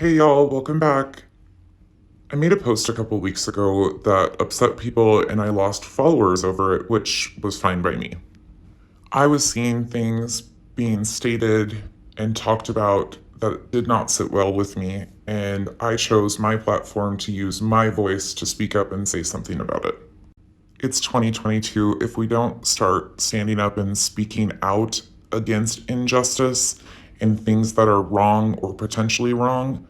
Hey y'all, welcome back. I made a post a couple weeks ago that upset people and I lost followers over it, which was fine by me. I was seeing things being stated and talked about that did not sit well with me, and I chose my platform to use my voice to speak up and say something about it. It's 2022. If we don't start standing up and speaking out against injustice and things that are wrong or potentially wrong,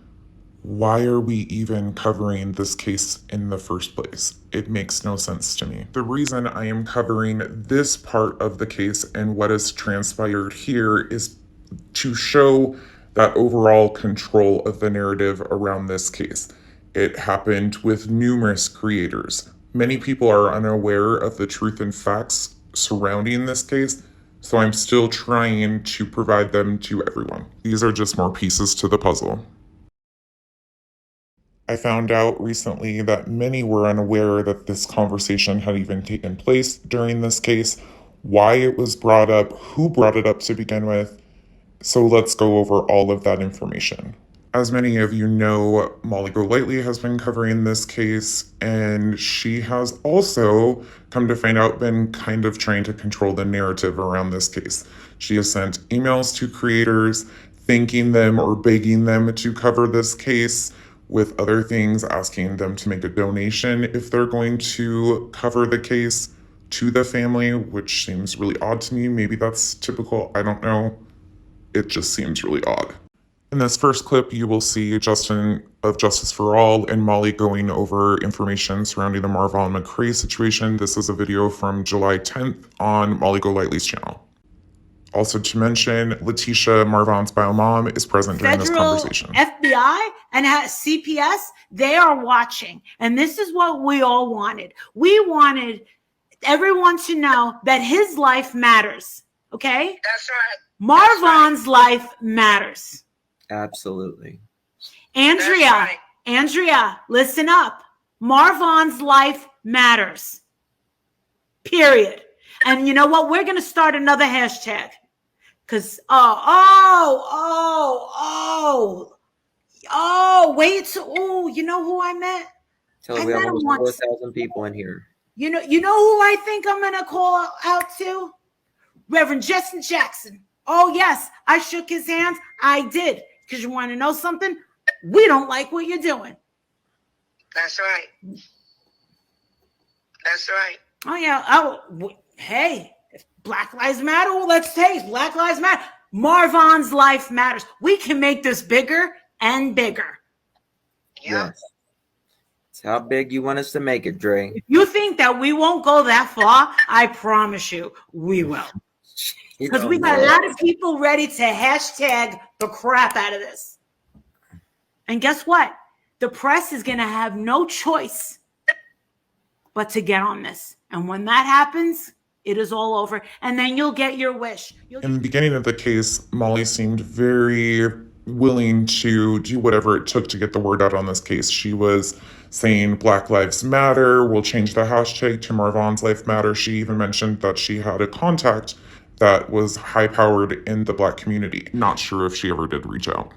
why are we even covering this case in the first place? It makes no sense to me. The reason I am covering this part of the case and what has transpired here is to show that overall control of the narrative around this case. It happened with numerous creators. Many people are unaware of the truth and facts surrounding this case, so I'm still trying to provide them to everyone. These are just more pieces to the puzzle. I found out recently that many were unaware that this conversation had even taken place during this case, why it was brought up, who brought it up to begin with. So let's go over all of that information. As many of you know, Molly Golightly has been covering this case, and she has also, come to find out, been kind of trying to control the narrative around this case. She has sent emails to creators, thanking them or begging them to cover this case, with other things, asking them to make a donation if they're going to cover the case to the family, which seems really odd to me. Maybe that's typical, I don't know. It just seems really odd. In this first clip, you will see Justin of Justice for All and Molly going over information surrounding the Marvon McRae situation. This is a video from July 10th on Molly Golightly's channel. Also to mention, Letitia, Marvon's bio mom, is present during this conversation. FBI and CPS, they are watching. And this is what we all wanted. We wanted everyone to know that his life matters. Okay? That's right. Marvon's life matters. Absolutely. Andrea, listen up. Marvon's life matters. Period. And you know what? We're going to start another hashtag. Because, wait. You know who I met? Tell we have almost 4,000 people in here. You know who I think I'm going to call out to? Reverend Justin Jackson. Oh, yes. I shook his hands. I did. Because you want to know something? We don't like what you're doing. That's right. That's right. Oh, yeah. Oh, hey. If Black Lives Matter, well, let's say Black Lives Matter. Marvon's life matters. We can make this bigger and bigger. Yeah. Yes. It's how big you want us to make it, Dre. If you think that we won't go that far, I promise you we will. Because we got a lot of people ready to hashtag the crap out of this. And guess what? The press is going to have no choice but to get on this. And when that happens, it is all over. And then you'll get your wish. In the beginning of the case, Molly seemed very willing to do whatever it took to get the word out on this case. She was saying Black Lives Matter, we'll change the hashtag to Marvon's Life Matter. She even mentioned that she had a contact that was high-powered in the Black community. Not sure if she ever did reach out.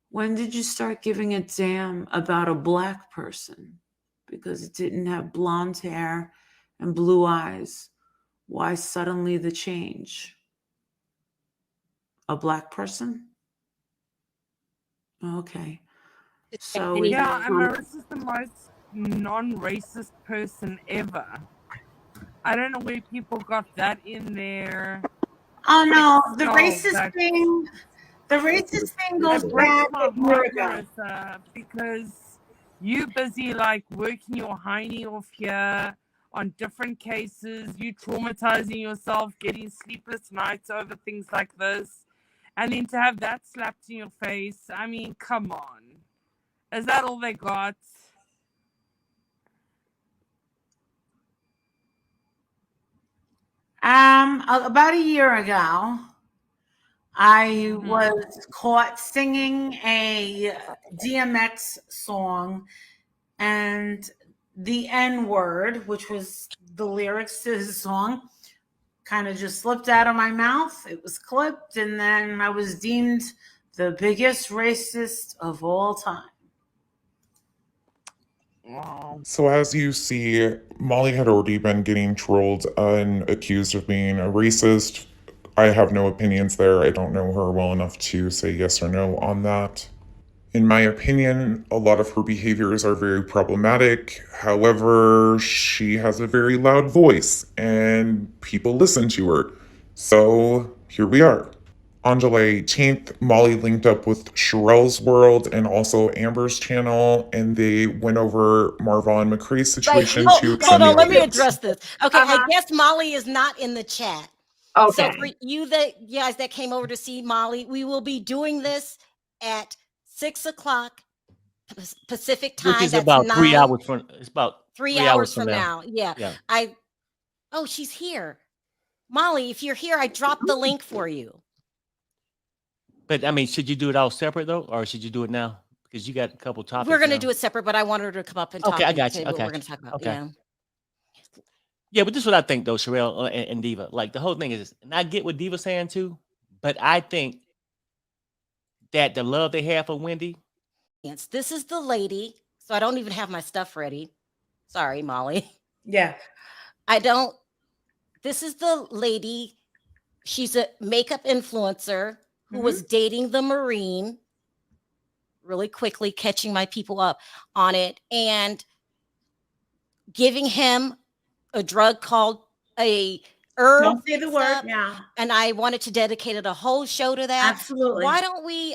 When did you start giving a damn about a Black person? Because it didn't have blonde hair and blue eyes. Why suddenly the change? A Black person? Okay. So yeah, Marissa's the most non-racist person ever. I don't know where people got that in there. Oh no, the racist thing goes back a year ago. Because you busy like working your hiney off here on different cases, you traumatizing yourself, getting sleepless nights over things like this, and then to have that slapped in your face, I mean, come on. Is that all they got? About a year ago, I was caught singing a DMX song, and the N-word, which was the lyrics to his song, kind of just slipped out of my mouth. It was clipped, and then I was deemed The biggest racist of all time. Wow. So as you see, Molly had already been getting trolled and accused of being a racist. I have no opinions there. I don't know her well enough to say yes or no on that. In my opinion, a lot of her behaviors are very problematic. However, she has a very loud voice and people listen to her. So here we are. On July 18th, Molly linked up with Sharrell's World and also Amber's channel, and they went over Marvon McCrae's situation to Hold extend on, the let me audience. address this. Okay, I guess Molly is not in the chat. So for you guys that came over to see Molly, we will be doing this at 6 o'clock Pacific time. Which is That's about 3 9 hours from. It's about 3 hours from now. Yeah. Oh, she's here. Molly, if you're here, I dropped the link for you. But I mean, should you do it all separate though, or should you do it now? Because you got a couple topics. We're gonna do it separate, but I wanted her to come up and talk. Okay, I got you. What Okay, we're gonna talk about. okay. Yeah. Yeah, but this is what I think though, Sharrell and Diva. Like the whole thing is, and I get what Diva's saying too, but I think that the love they have for Wendy. Yes, this is the lady. So I don't even have my stuff ready. Sorry, Molly. Yeah. I don't. This is the lady. She's a makeup influencer who was dating the Marine. Really quickly catching my people up on it and giving him a drug called a herb. Don't say the word now. And I wanted to dedicate a whole show to that. Absolutely. Why don't we,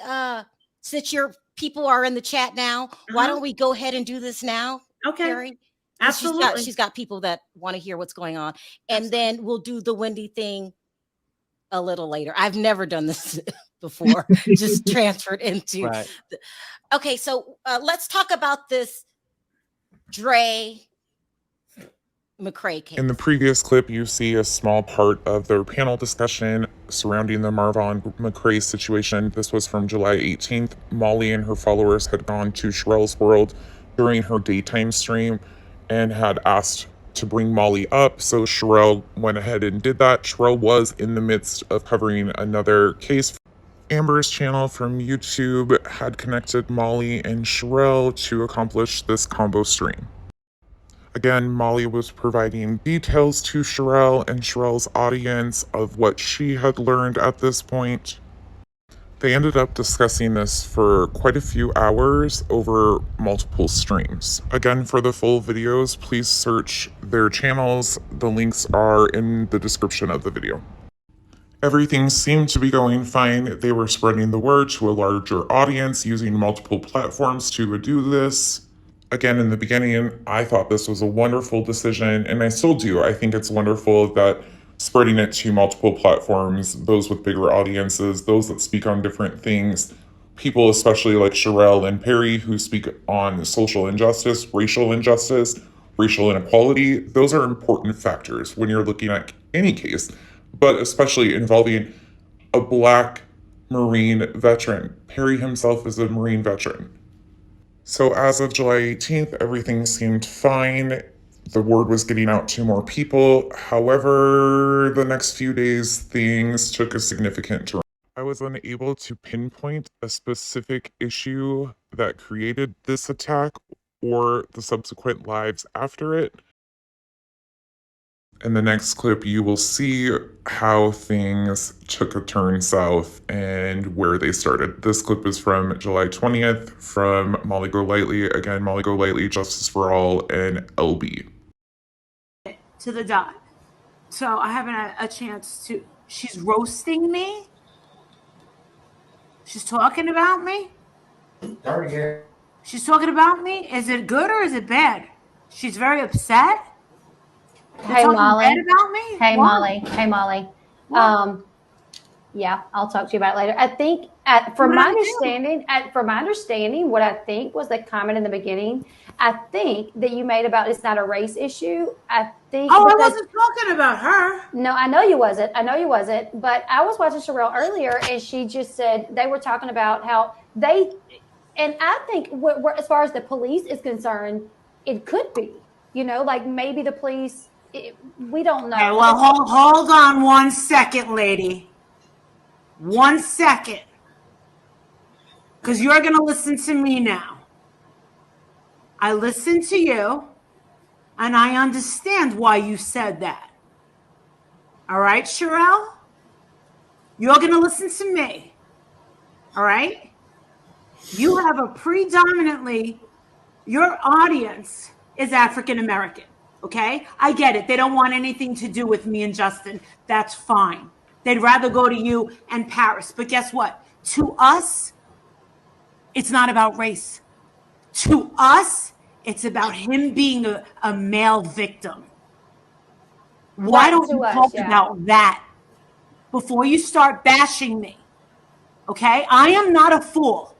since your people are in the chat now, why don't we go ahead and do this now? Okay. Carrie? Absolutely. She's got people that want to hear what's going on. And then we'll do the Wendy thing a little later. I've never done this before. Just transferred into. Right. Okay, so let's talk about this Dre McCrae case. In the previous clip, you see a small part of their panel discussion surrounding the Marvon McCrae situation. This was from July 18th. Molly and her followers had gone to Sharrell's World during her daytime stream and had asked to bring Molly up, so Sharrell went ahead and did that. Sharrell was in the midst of covering another case. Amber's channel from YouTube had connected Molly and Sharrell to accomplish this combo stream. Again, Molly was providing details to Sharrell and Sharrell's audience of what she had learned at this point. They ended up discussing this for quite a few hours over multiple streams. Again, for the full videos, please search their channels. The links are in the description of the video. Everything seemed to be going fine. They were spreading the word to a larger audience using multiple platforms to do this. Again, in the beginning, I thought this was a wonderful decision, and I still do. I think it's wonderful that spreading it to multiple platforms, those with bigger audiences, those that speak on different things, people especially like Sharrell and Perry who speak on social injustice, racial inequality, those are important factors when you're looking at any case, but especially involving a Black Marine veteran. Perry himself is a Marine veteran. So as of July 18th, everything seemed fine. The word was getting out to more people. However, the next few days, things took a significant turn. I was unable to pinpoint a specific issue that created this attack or the subsequent lives after it. In the next clip, you will see how things took a turn south and where they started. This clip is from July 20th from Molly Golightly. Again, Molly Golightly, Justice for All, and LB. To the dot. So I haven't had a chance to. She's roasting me. She's talking about me. She's talking about me. Is it good or is it bad? She's very upset. Hey Molly. Bad about me? Hey What? Molly. Hey Molly. Yeah, I'll talk to you about it later. I think, from my understanding, what I think was the comment in the beginning. I think that you made about it's not a race issue. I think. Oh, I wasn't talking about her. No, I know you wasn't. But I was watching Sharrell earlier, and she just said they were talking about how they. And I think, as far as the police is concerned, it could be. You know, like maybe the police. We don't know. Okay, well, hold on 1 second, lady. 1 second. because you're going to listen to me now. I listened to you, and I understand why you said that. All right, Sharrell? You're going to listen to me. All right? You have a predominantly, your audience is African American. Okay? I get it. They don't want anything to do with me and Justin. That's fine. They'd rather go to you and Paris. But guess what? To us, it's not about race. To us, it's about him being a male victim. Why don't you talk about that before you start bashing me? Okay? I am not a fool.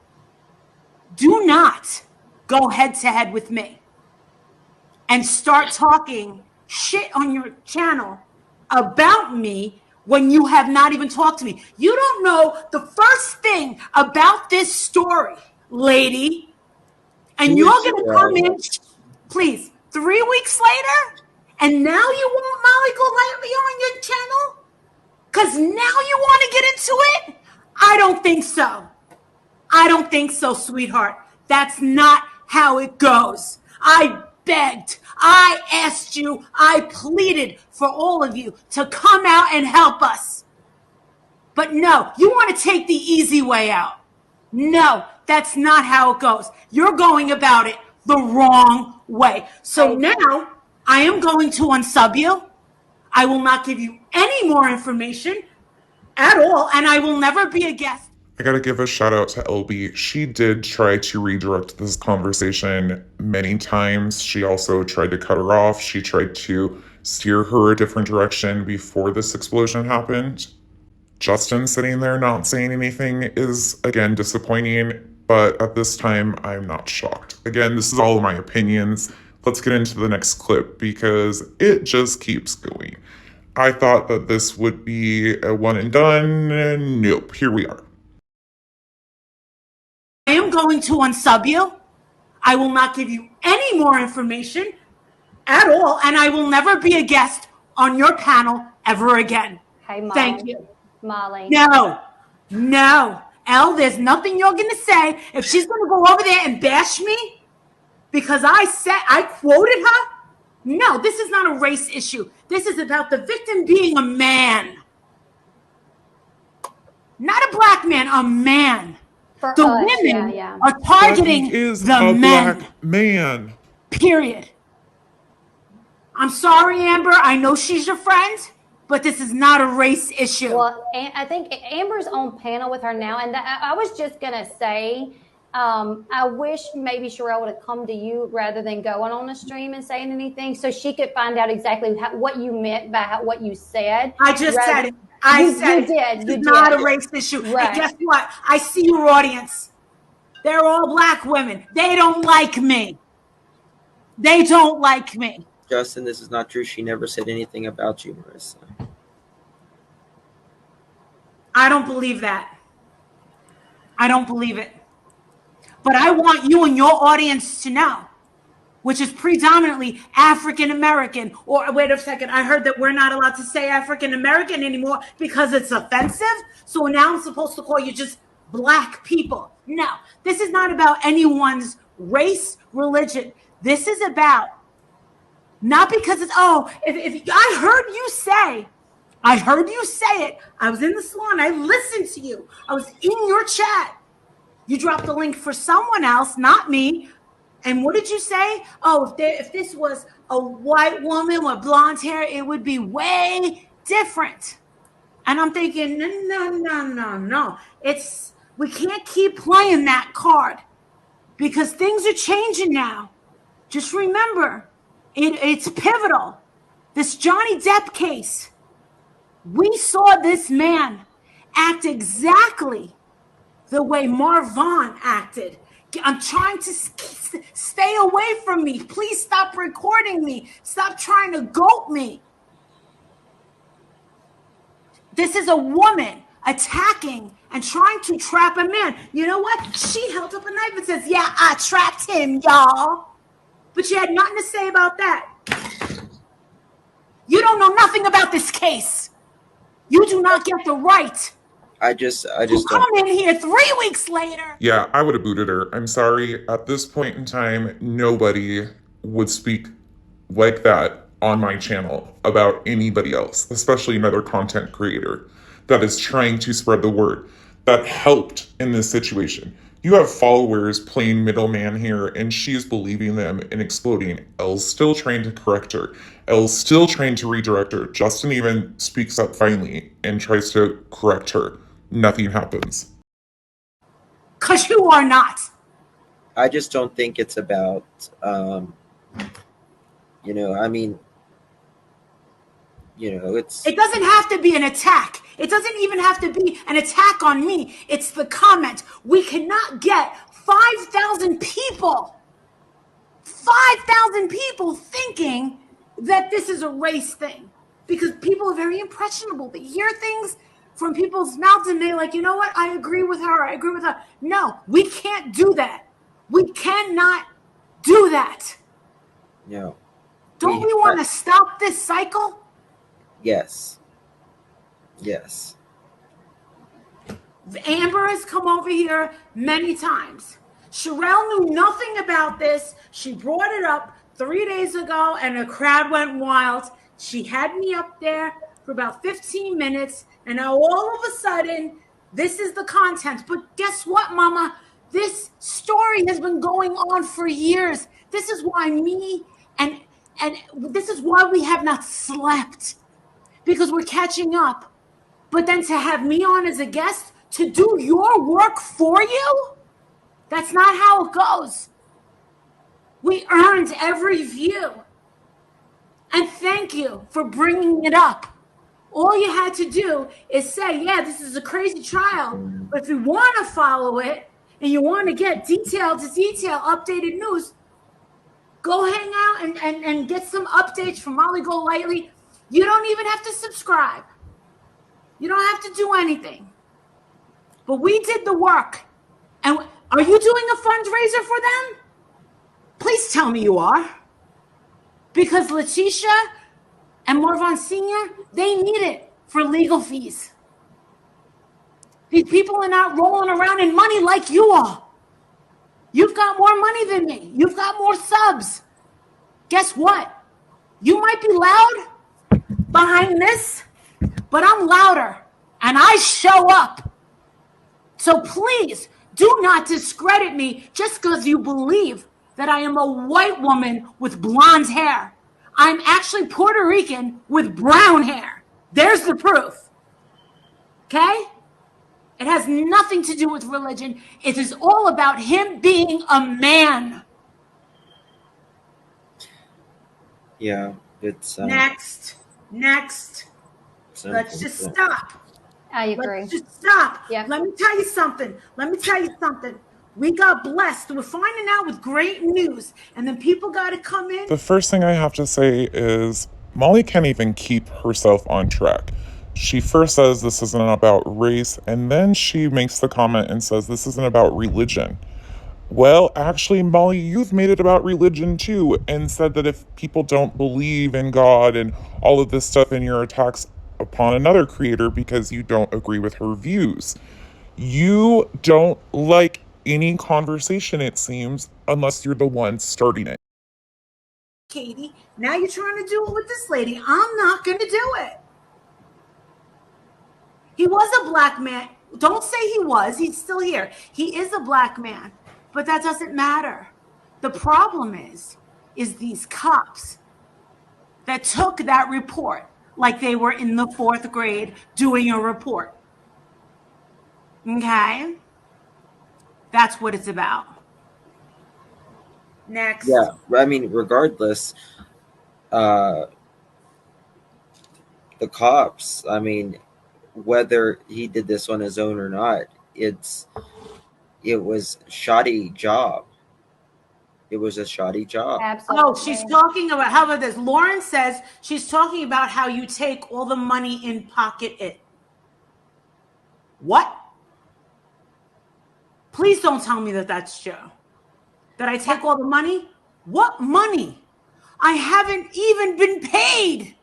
Do not go head to head with me and start talking shit on your channel about me when you have not even talked to me. You don't know the first thing about this story, lady. And you're going to come in, please, 3 weeks later, and now you want Molly Golightly on your channel? Because now you want to get into it? I don't think so. I don't think so, sweetheart. That's not how it goes. I begged, I asked you, I pleaded for all of you to come out and help us. But no, you want to take the easy way out. No, that's not how it goes. You're going about it the wrong way. So now I am going to unsub you. I will not give you any more information at all, and I will never be a guest. I gotta give a shout out to LB. She did try to redirect this conversation many times. She also tried to cut her off. She tried to steer her a different direction before this explosion happened. Justin sitting there not saying anything is, again, disappointing, but at this time, I'm not shocked. Again, this is all my opinions. Let's get into the next clip because it just keeps going. I thought that this would be a one and done, and nope, here we are. I am going to unsub you. I will not give you any more information at all, and I will never be a guest on your panel ever again. Hey, Molly. Thank you. Molly. No. Elle, there's nothing you're going to say. If she's going to go over there and bash me because I quoted her, no, this is not a race issue. This is about the victim being a man. Not a black man, a man. For The us, women yeah. are targeting But he is the a men. black man. Period. I'm sorry, Amber. I know she's your friend, but this is not a race issue. Well, I think Amber's on panel with her now, and I was just gonna say, I wish maybe Sharrell would have come to you rather than going on the stream and saying anything, so she could find out exactly what you meant by what you said. I just said it. You did. did. It's not a race issue. Right. And guess what? I see your audience. They're all black women. They don't like me. They don't like me. Justin, this is not true. She never said anything about you, Marissa. I don't believe that. I don't believe it. But I want you and your audience to know, which is predominantly African American. Or wait a second, I heard that we're not allowed to say African American anymore because it's offensive. So now I'm supposed to call you just black people. No, this is not about anyone's race, religion. This is about, not because it's, if I heard you say it. I was in the salon. I listened to you. I was in your chat. You dropped the link for someone else, not me. And what did you say? Oh, if this was a white woman with blonde hair, it would be way different. And I'm thinking, no. We can't keep playing that card because things are changing now. Just remember, it's pivotal. This Johnny Depp case, we saw this man act exactly the way Marvon acted. I'm trying to stay away from me. Please stop recording me. Stop trying to goat me. This is a woman attacking and trying to trap a man. You know what? She held up a knife and says, yeah, I trapped him, y'all. But you had nothing to say about that. You don't know nothing about this case. You do not get the right I just You don't. come in here 3 weeks later. Yeah, I would have booted her. I'm sorry. At this point in time, nobody would speak like that on my channel about anybody else, especially another content creator that is trying to spread the word, that helped in this situation. You have followers playing middleman here, and she's believing them and exploding. Elle's still trying to correct her. Elle's still trying to redirect her. Justin even speaks up finally and tries to correct her. Nothing happens. Because you are not. I just don't think it's about, I mean, it's. It doesn't have to be an attack. It doesn't even have to be an attack on me. It's the comment. We cannot get 5,000 people, 5,000 people thinking that this is a race thing, because people are very impressionable. They hear things from people's mouths and they're like, you know what? I agree with her. I agree with her. No, we can't do that. We cannot do that. No. Don't we want to stop this cycle? Yes. Yes. Amber has come over here many times. Sharrell knew nothing about this. She brought it up 3 days ago and the crowd went wild. She had me up there for about 15 minutes, and now all of a sudden, this is the content. But guess what, Mama? This story has been going on for years. This is why me and this is why we have not slept, because we're catching up. But then to have me on as a guest to do your work for you, that's not how it goes. We earned every view. And thank you for bringing it up. All you had to do is say, yeah, this is a crazy trial, but if you want to follow it and you want to get detail to detail updated news, go hang out and get some updates from Molly Golightly. You don't even have to subscribe. You don't have to do anything. But we did the work. And are you doing a fundraiser for them? Please tell me you are. Because Letitia and Marvon Sr., they need it for legal fees. These people are not rolling around in money like you are. You've got more money than me. You've got more subs. Guess what? You might be loud behind this, but I'm louder and I show up. So please do not discredit me just because you believe that I am a white woman with blonde hair. I'm actually Puerto Rican with brown hair. There's the proof. Okay? It has nothing to do with religion. It is all about him being a man. Yeah, it's Next. Let's just stop. I agree. Let's just stop. Yeah. Let me tell you something. We got blessed. We're finding out with great news. And then people got to come in. The first thing I have to say is Molly can't even keep herself on track. She first says this isn't about race, and then she makes the comment and says this isn't about religion. Well, actually, Molly, you've made it about religion too, and said that if people don't believe in God and all of this stuff in your attacks upon another creator because you don't agree with her views. You don't like any conversation, it seems, unless you're the one starting it. Katie, now you're trying to do it with this lady. I'm not going to do it. He was a black man. Don't say he was. He's still here. He is a black man, but that doesn't matter. The problem is these cops that took that report like they were in the 4th grade doing a report. Okay? That's what it's about. Next. Yeah, I mean, regardless, the cops, I mean, whether he did this on his own or not, it was shoddy job. It was a shoddy job. Absolutely. Oh, she's talking about, how about this? Lauren says she's talking about how you take all the money and pocket it. What? Please don't tell me that that's true. That I take all the money? What money? I haven't even been paid.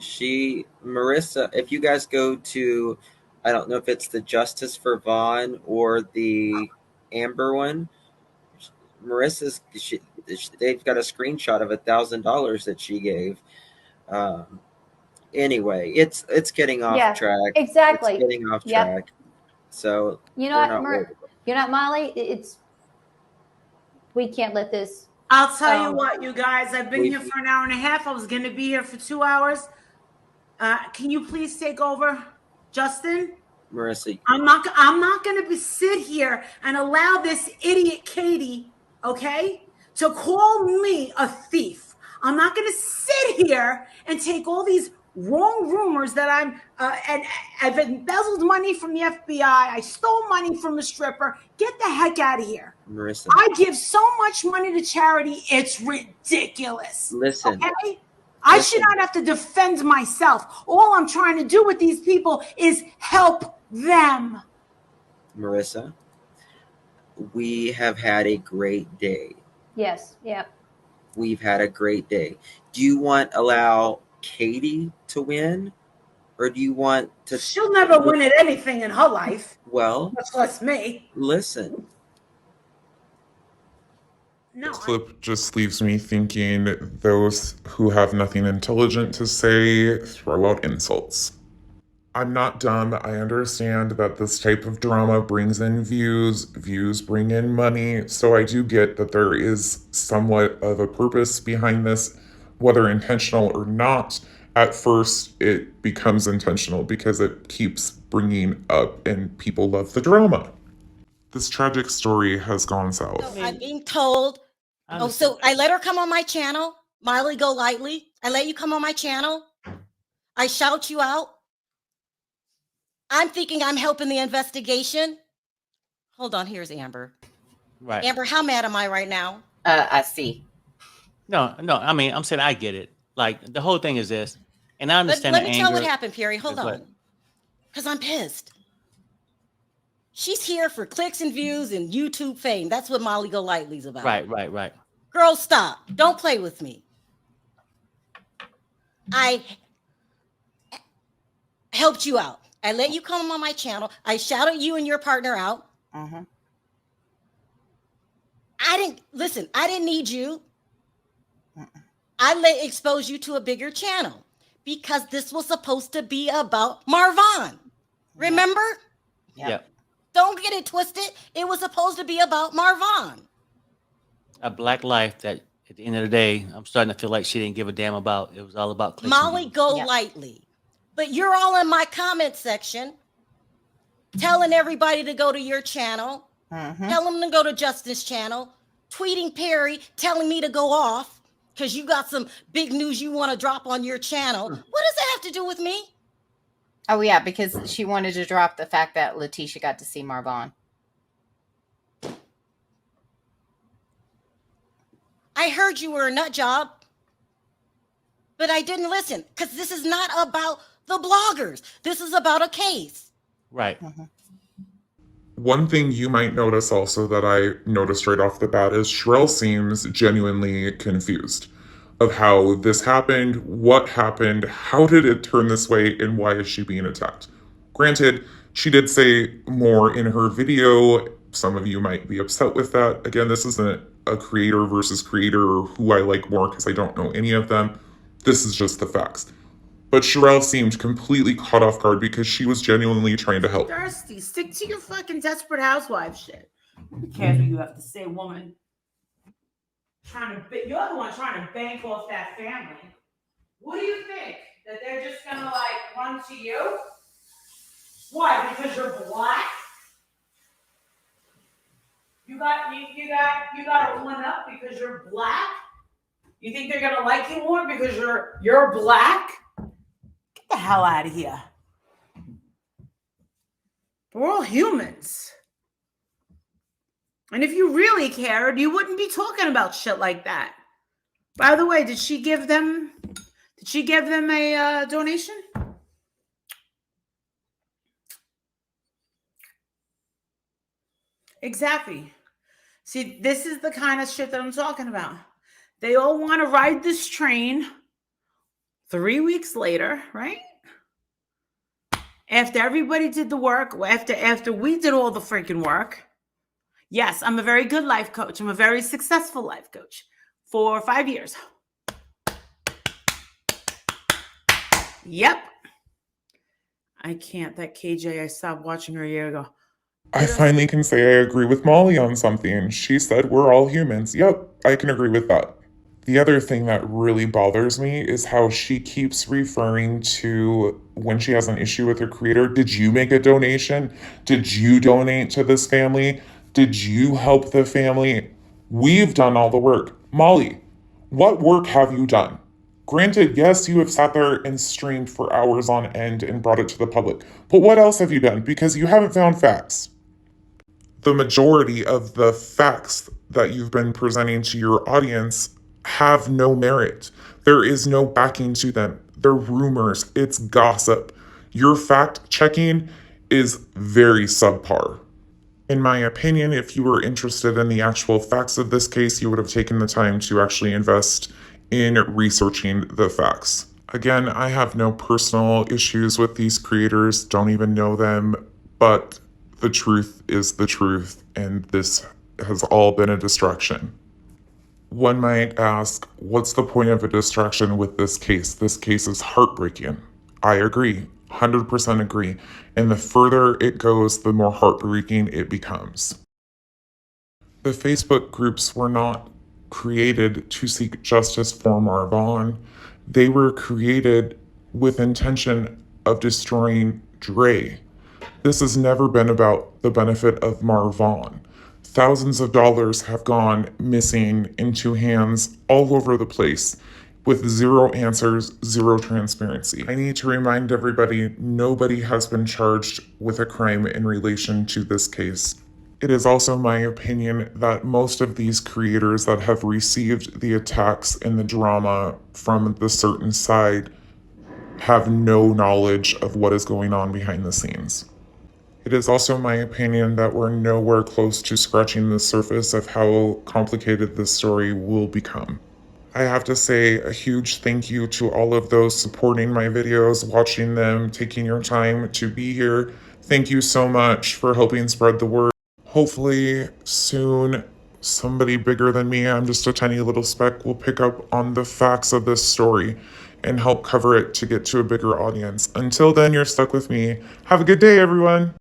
Marissa, if you guys go to, I don't know if it's the Justice for Vaughn or the Amber one, they've got a screenshot of $1,000 that she gave. Anyway, it's getting off Yeah, track. exactly. It's getting off Yep. track. So You know we're what, not worried. you know what, Molly? We can't let this. I'll tell you what, you guys, I've been we- here for an hour and a half. I was going to be here for 2 hours. Can you please take over, Justin? Marissa, I'm not going to sit here and allow this idiot Katie, okay, to call me a thief. I'm not going to sit here and take all these wrong rumors that I've embezzled money from the FBI. I stole money from a stripper. Get the heck out of here. Marissa, I give so much money to charity. It's ridiculous. listen. Okay? I should not have to defend myself. All I'm trying to do with these people is help them. Marissa, we have had a great day. Yes. Yep. We've had a great day. Do you want to allow Katie to win? Or do you want to... She'll never win at anything in her life. Well, much less me. Listen. No, This clip just leaves me thinking those who have nothing intelligent to say throw out insults. I'm not dumb. I understand that this type of drama brings in views. Views bring in money. So I do get that there is somewhat of a purpose behind this, whether intentional or not. At first, it becomes intentional because it keeps bringing up and people love the drama. This tragic story has gone south. So I'm being told. So I let her come on my channel. Miley Go Lightly. I let you come on my channel. I shout you out. I'm thinking I'm helping the investigation. Hold on, here's Amber. Right. Amber, how mad am I right now? I see. No. I mean, I'm saying I get it. Like the whole thing is this, and I understand. Let me tell what happened, Perry. Hold What? on, because I'm pissed. She's here for clicks and views and YouTube fame. That's what Molly Go Lightly's about. Right. Girl, stop! Don't play with me. I helped you out. I let you come on my channel. I shouted you and your partner out. Mm-hmm. I didn't need you. Mm-mm. I expose you to a bigger channel because this was supposed to be about Marvon. Remember? Yep. Don't get it twisted. It was supposed to be about Marvon. A black life that at the end of the day, I'm starting to feel like she didn't give a damn about. It was all about clicks and Molly views. Go Yep. Lightly. But you're all in my comment section telling everybody to go to your channel, Mm-hmm. tell them to go to Justin's channel, tweeting Perry, telling me to go off because you got some big news you want to drop on your channel. What does that have to do with me? Oh yeah, because she wanted to drop the fact that Letitia got to see Marvon. I heard you were a nut job, but I didn't listen because this is not about the bloggers. This is about a case. Right. Mm-hmm. One thing you might notice also that I noticed right off the bat is Sharrell seems genuinely confused of how this happened, what happened, how did it turn this way, and why is she being attacked? Granted, she did say more in her video. Some of you might be upset with that. Again, this isn't a creator versus creator or who I like more because I don't know any of them. This is just the facts. But Sharrell seemed completely caught off guard because she was genuinely trying to help. Thirsty. Stick to your fucking Desperate Housewives shit. Be careful you have to say, woman. You're the one trying to bank off that family. What do you think? That they're just gonna like run to you? Why? Because you're black? You got a one up because you're black? You think they're gonna like you more because you're black? Get the hell out of here. We're all humans. And if you really cared, you wouldn't be talking about shit like that. By the way, did she give them a donation? Exactly. See, this is the kind of shit that I'm talking about. They all want to ride this train 3 weeks later, right? After everybody did the work, after we did all the freaking work, yes, I'm a very good life coach. I'm a very successful life coach for 5 years. Yep. I can't. That KJ, I stopped watching her a year ago. I finally can say I agree with Molly on something. She said we're all humans. Yep, I can agree with that. The other thing that really bothers me is how she keeps referring to when she has an issue with her creator. Did you make a donation? Did you donate to this family? Did you help the family? We've done all the work. Molly, what work have you done? Granted, yes, you have sat there and streamed for hours on end and brought it to the public. But what else have you done? Because you haven't found facts. The majority of the facts that you've been presenting to your audience have no merit. There is no backing to them. They're rumors, it's gossip. Your fact checking is very subpar. In my opinion, if you were interested in the actual facts of this case, you would have taken the time to actually invest in researching the facts. Again, I have no personal issues with these creators, don't even know them, but the truth is the truth, and this has all been a distraction. One might ask, what's the point of a distraction with this case? This case is heartbreaking. I agree, 100% agree. And the further it goes, the more heartbreaking it becomes. The Facebook groups were not created to seek justice for Marvon. They were created with intention of destroying Dre. This has never been about the benefit of Marvon. Thousands of dollars have gone missing into hands all over the place with zero answers, zero transparency. I need to remind everybody, nobody has been charged with a crime in relation to this case. It is also my opinion that most of these creators that have received the attacks and the drama from the certain side have no knowledge of what is going on behind the scenes. It is also my opinion that we're nowhere close to scratching the surface of how complicated this story will become. I have to say a huge thank you to all of those supporting my videos, watching them, taking your time to be here. Thank you so much for helping spread the word. Hopefully soon somebody bigger than me, I'm just a tiny little speck, will pick up on the facts of this story and help cover it to get to a bigger audience. Until then, you're stuck with me. Have a good day, everyone.